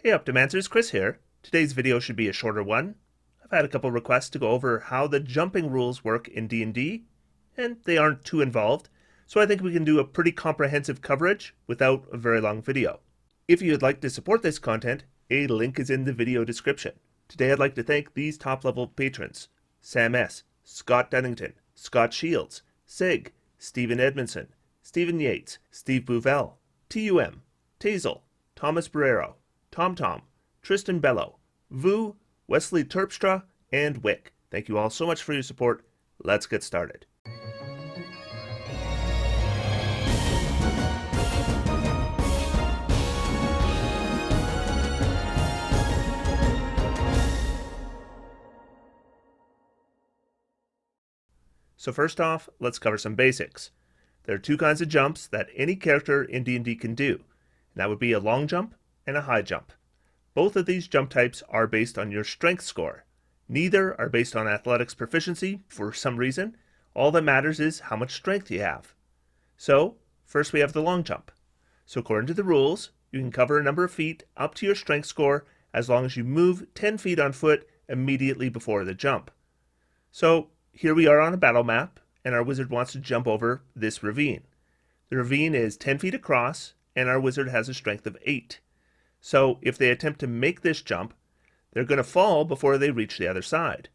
Hey Optimancers, Chris here. Today's video should be a shorter one. I've had a couple requests to go over how the jumping rules work in D&D, and they aren't too involved, so I think we can do a pretty comprehensive coverage without a very long video. If you'd like to support this content, a link is in the video description. Today I'd like to thank these top-level patrons: Sam S., Scott Dunnington, Scott Shields, Sig, Stephen Edmondson, Stephen Yates, Steve Bouvel, TUM, Tazel, Thomas Barrero, TomTom, Tristan Bello, Vu, Wesley Terpstra, and Wick. Thank you all so much for your support. Let's get started. So first off, let's cover some basics. There are two kinds of jumps that any character in D&D can do, and that would be a long jump and a high jump. Both of these jump types are based on your strength score. Neither are based on athletics proficiency for some reason. All that matters is how much strength you have. So, first we have the long jump. So according to the rules, you can cover a number of feet up to your strength score as long as you move 10 feet on foot immediately before the jump. So here we are on a battle map, and our wizard wants to jump over this ravine. The ravine is 10 feet across, and our wizard has a strength of 8. So if they attempt to make this jump, they're going to fall before they reach the other side.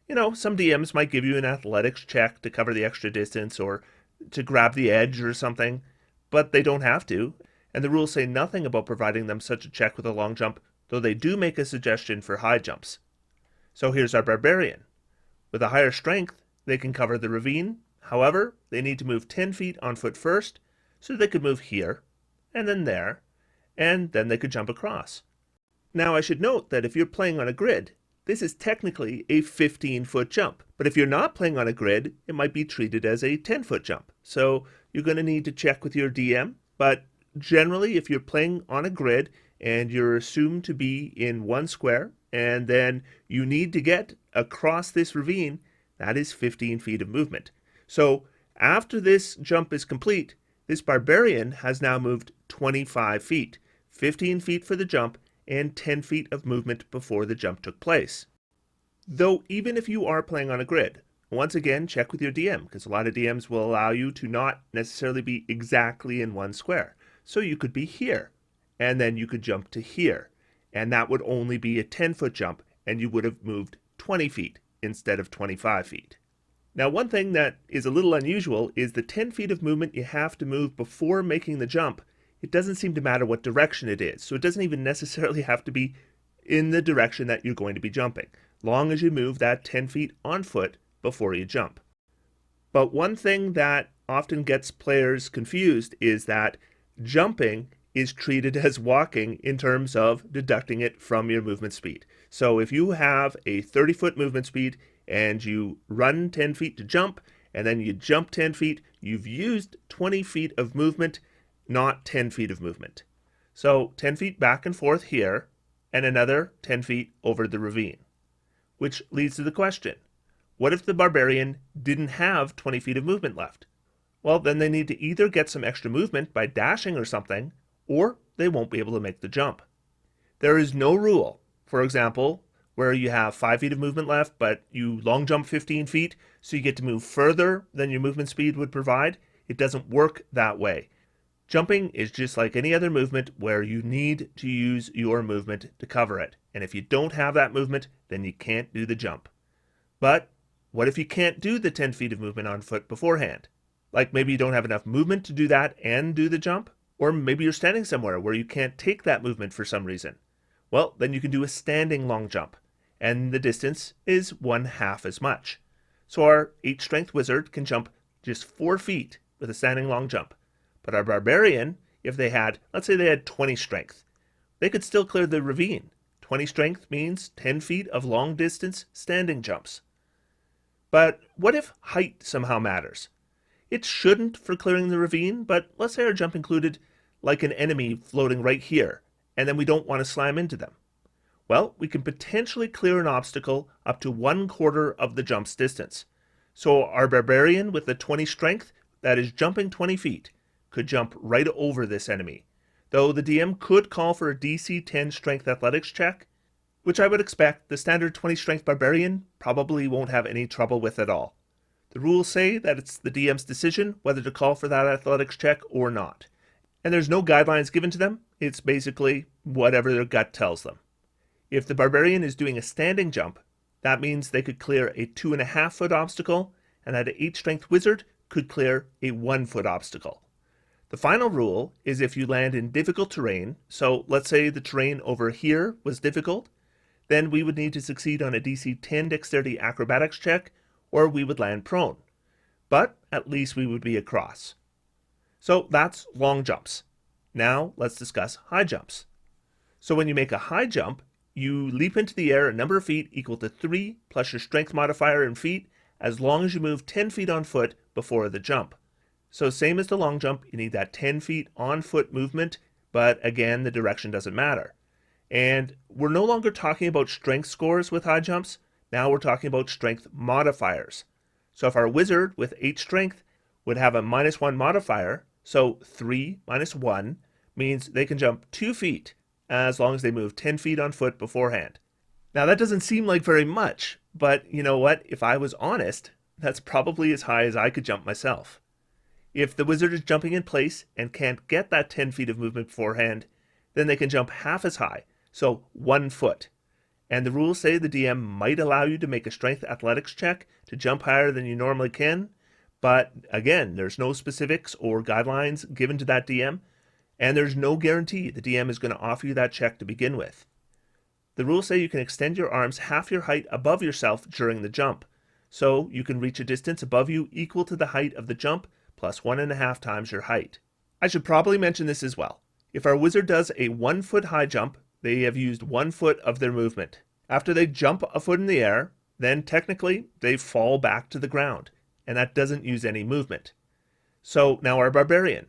You know, some DMs might give you an athletics check to cover the extra distance or to grab the edge or something, but they don't have to, and the rules say nothing about providing them such a check with a long jump, though they do make a suggestion for high jumps. So here's our barbarian. With a higher strength, they can cover the ravine. However, they need to move 10 feet on foot first, so they could move here, and then there, and then they could jump across. Now I should note that if you're playing on a grid, this is technically a 15-foot jump. But if you're not playing on a grid, it might be treated as a 10-foot jump. So you're going to need to check with your DM. But generally, if you're playing on a grid and you're assumed to be in one square, and then you need to get across this ravine, that is 15 feet of movement. So after this jump is complete, this barbarian has now moved 25 feet, 15 feet for the jump, and 10 feet of movement before the jump took place. Though even if you are playing on a grid, once again, check with your DM, because a lot of DMs will allow you to not necessarily be exactly in one square. So you could be here, and then you could jump to here, and that would only be a 10-foot jump, and you would have moved 20 feet instead of 25 feet. Now, one thing that is a little unusual is the 10 feet of movement you have to move before making the jump. It doesn't seem to matter what direction it is, so it doesn't even necessarily have to be in the direction that you're going to be jumping, long as you move that 10 feet on foot before you jump. But one thing that often gets players confused is that jumping is treated as walking in terms of deducting it from your movement speed. So if you have a 30-foot movement speed and you run 10 feet to jump, and then you jump 10 feet, you've used 20 feet of movement, not 10 feet of movement. So 10 feet back and forth here, and another 10 feet over the ravine. Which leads to the question, what if the barbarian didn't have 20 feet of movement left? Well, then they need to either get some extra movement by dashing or something, or they won't be able to make the jump. There is no rule, for example, where you have 5 feet of movement left, but you long jump 15 feet, so you get to move further than your movement speed would provide. It doesn't work that way. Jumping is just like any other movement where you need to use your movement to cover it. And if you don't have that movement, then you can't do the jump. But what if you can't do the 10 feet of movement on foot beforehand? Like maybe you don't have enough movement to do that and do the jump? Or maybe you're standing somewhere where you can't take that movement for some reason. Well, then you can do a standing long jump, and the distance is 1/2 as much. So our 8 strength wizard can jump just 4 feet with a standing long jump. But our barbarian, if they had, let's say they had 20 strength, they could still clear the ravine. 20 strength means 10 feet of long distance standing jumps. But what if height somehow matters? It shouldn't for clearing the ravine, but let's say our jump included like an enemy floating right here, and then we don't want to slam into them. Well, we can potentially clear an obstacle up to 1/4 of the jump's distance. So our barbarian with the 20 strength that is jumping 20 feet could jump right over this enemy. though the DM could call for a DC 10 strength athletics check, which I would expect the standard 20 strength barbarian probably won't have any trouble with at all. The rules say that it's the DM's decision whether to call for that athletics check or not, and there's no guidelines given to them. It's basically whatever their gut tells them. If the barbarian is doing a standing jump, that means they could clear a 2.5 foot obstacle, and that an 8 strength wizard could clear a 1 foot obstacle. The final rule is if you land in difficult terrain, so let's say the terrain over here was difficult, then we would need to succeed on a DC 10 dexterity acrobatics check, or we would land prone. But at least we would be across. So that's long jumps. Now let's discuss high jumps. So when you make a high jump, you leap into the air a number of feet equal to 3 plus your strength modifier in feet, as long as you move 10 feet on foot before the jump. So same as the long jump, you need that 10 feet on foot movement, but again, the direction doesn't matter. And we're no longer talking about strength scores with high jumps. Now we're talking about strength modifiers. So if our wizard with 8 strength would have a -1 modifier, so 3 minus 1 means they can jump 2 feet as long as they move 10 feet on foot beforehand. Now that doesn't seem like very much, but you know what? If I was honest, that's probably as high as I could jump myself. If the wizard is jumping in place and can't get that 10 feet of movement beforehand, then they can jump half as high, so 1 foot. And the rules say the DM might allow you to make a strength athletics check to jump higher than you normally can, but again, there's no specifics or guidelines given to that DM, and there's no guarantee the DM is going to offer you that check to begin with. The rules say you can extend your arms half your height above yourself during the jump, so you can reach a distance above you equal to the height of the jump plus 1.5 times your height. I should probably mention this as well. If our wizard does a 1 foot high jump, they have used 1 foot of their movement. After they jump a foot in the air, then technically they fall back to the ground, and that doesn't use any movement. So now our barbarian,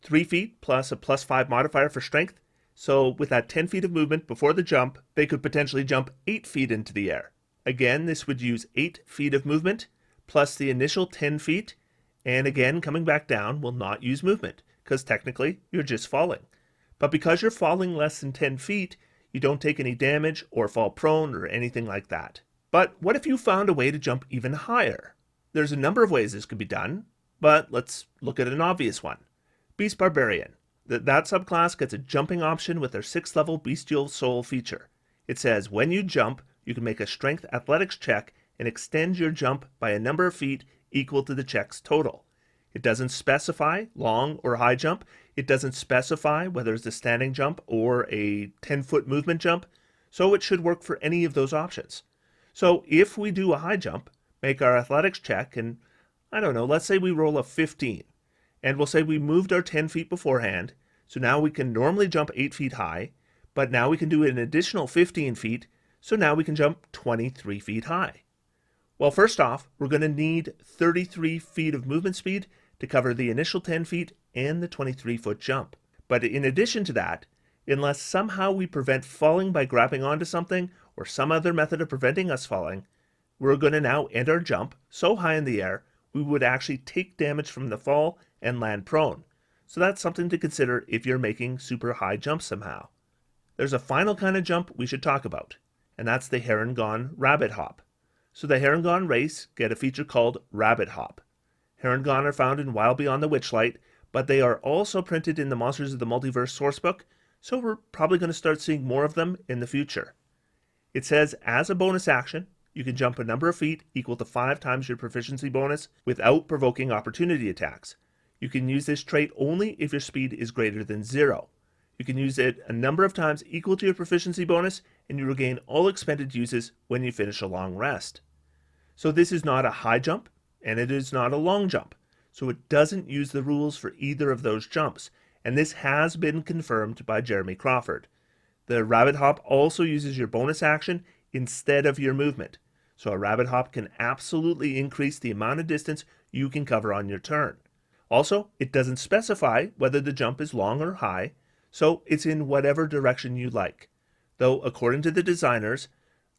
3 feet plus a +5 modifier for strength. So with that 10 feet of movement before the jump, they could potentially jump 8 feet into the air. Again, this would use 8 feet of movement plus the initial 10 feet. And again, coming back down will not use movement because technically you're just falling. But because you're falling less than 10 feet, you don't take any damage or fall prone or anything like that. But what if you found a way to jump even higher? There's a number of ways this could be done, but let's look at an obvious one. Beast Barbarian. That subclass gets a jumping option with their 6th level Bestial Soul feature. It says when you jump, you can make a strength athletics check and extend your jump by a number of feet equal to the check's total. It doesn't specify long or high jump. It doesn't specify whether it's a standing jump or a 10-foot movement jump, so it should work for any of those options. So if we do a high jump, make our athletics check, and I don't know, let's say we roll a 15. And we'll say we moved our 10 feet beforehand, so now we can normally jump 8 feet high, but now we can do an additional 15 feet, so now we can jump 23 feet high. Well, first off, we're going to need 33 feet of movement speed to cover the initial 10 feet and the 23-foot jump. But in addition to that, unless somehow we prevent falling by grabbing onto something or some other method of preventing us falling, we're going to now end our jump so high in the air we would actually take damage from the fall and land prone. So that's something to consider if you're making super high jumps somehow. There's a final kind of jump we should talk about, and that's the Harengon Rabbit Hop. So the Harengon race get a feature called Rabbit Hop. Harengon are found in Wild Beyond the Witchlight, but they are also printed in the Monsters of the Multiverse sourcebook, so we're probably going to start seeing more of them in the future. It says as a bonus action, you can jump a number of feet equal to 5 times your proficiency bonus without provoking opportunity attacks. You can use this trait only if your speed is greater than 0. You can use it a number of times equal to your proficiency bonus, and you regain all expended uses when you finish a long rest. So this is not a high jump, and it is not a long jump, so it doesn't use the rules for either of those jumps, and this has been confirmed by Jeremy Crawford. The Rabbit Hop also uses your bonus action instead of your movement, so a Rabbit Hop can absolutely increase the amount of distance you can cover on your turn. Also, it doesn't specify whether the jump is long or high, so it's in whatever direction you like. Though, according to the designers,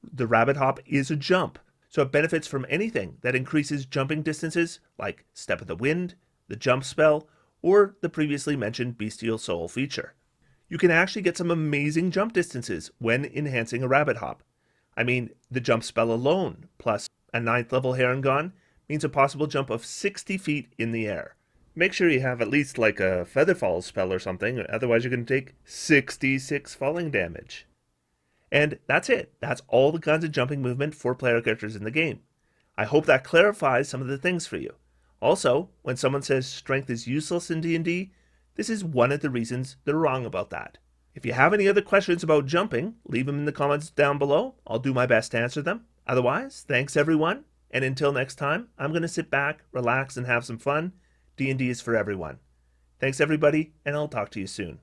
the Rabbit Hop is a jump, so it benefits from anything that increases jumping distances like Step of the Wind, the Jump Spell, or the previously mentioned Bestial Soul feature. You can actually get some amazing jump distances when enhancing a rabbit hop. I mean, the jump spell alone, plus a 9th level Harengon, means a possible jump of 60 feet in the air. Make sure you have at least like a Featherfall spell or something, otherwise you're going to take 66 falling damage. And that's it. That's all the kinds of jumping movement for player characters in the game. I hope that clarifies some of the things for you. Also, when someone says strength is useless in D&D, this is one of the reasons they're wrong about that. If you have any other questions about jumping, leave them in the comments down below. I'll do my best to answer them. Otherwise, thanks everyone, and until next time, I'm going to sit back, relax, and have some fun. D&D is for everyone. Thanks everybody, and I'll talk to you soon.